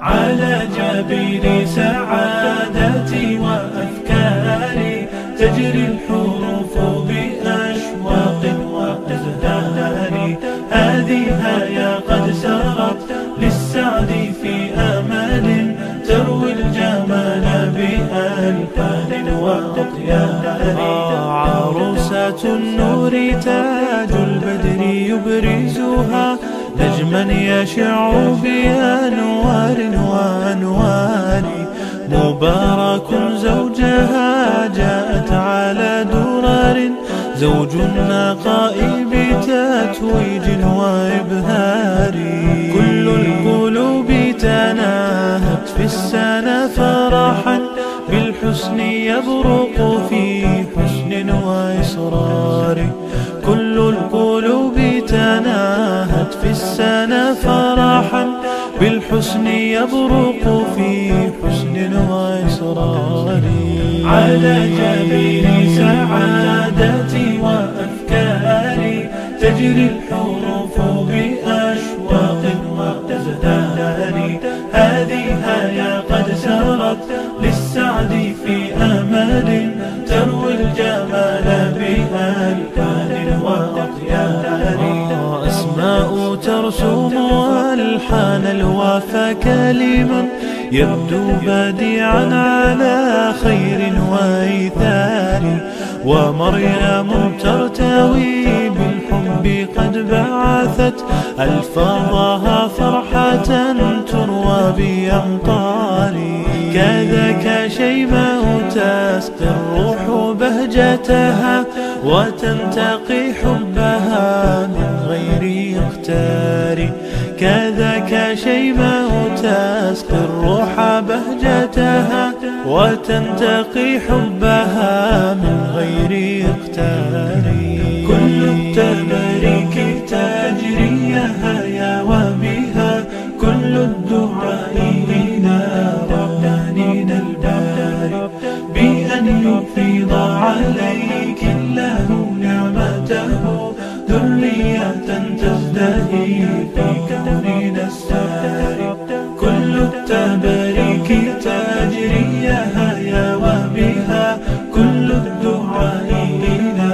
على جبين سعادتي وأفكاري تجري الحروف بأشواق وأزهار. هذه يا قد سرت للسعد في أمل تروي الجمال بألحان وأطيار. عروسة النور تاج البدر يبرزها نجما يشع بأنوار وأنوار. مبارك زوجها جاءت على درر زوج النقاء بتتويج وإبهار. كل القلوب تناهت في السنة فرحا بالحسن يبرق في حسن وإصرار. كل القلوب تناهت في السنة فرحا بالحسن يبرق في حسن وإصرار. على جبين سعادتي وأفكاري تجري الحروف بأشواق وأزهار. هذه يا قد سرت للسعد في أمل تروي الجمال بألحان وأطيار. أسماء ترسم ألحان الوفا كلما يبدو بديعا على خير وإيثار. ومريم ترتوي بالحب قد بعثت ألفاظها فرحة تروى بأمطار. كذاك شيماء تسقي الروح بهجتها وتنتقي حبها من غير اختار. كذاك شيماء تسقي الروح بهجتها وتنتقي حبها من غير اختار. كل التباريك تجري يا وبها كل الدعاء إلى ربانين الباري بأن يفيض عليك الله نعمته ذرية تزدهي في كوننا الساري. كل التباريك تجري يا وبها كل الدعاء إلى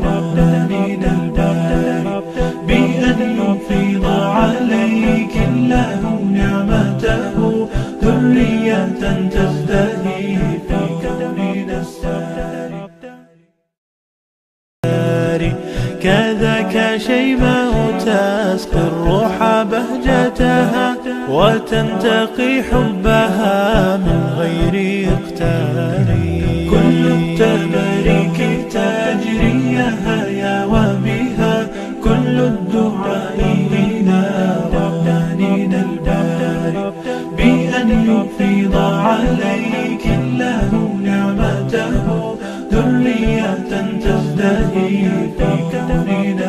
ربانين الباري بأن يفيض عليك الله نعمته ذرية تزدهي كذاك شيماء تسقي الروح بهجتها وتنتقي حبها من غير اقتار. كل التباريك تجري يا وبها كل الدعاء إلى ربانينا الباري بأن يفيض عليك الله نعمته ذرية تزدهي في كوننا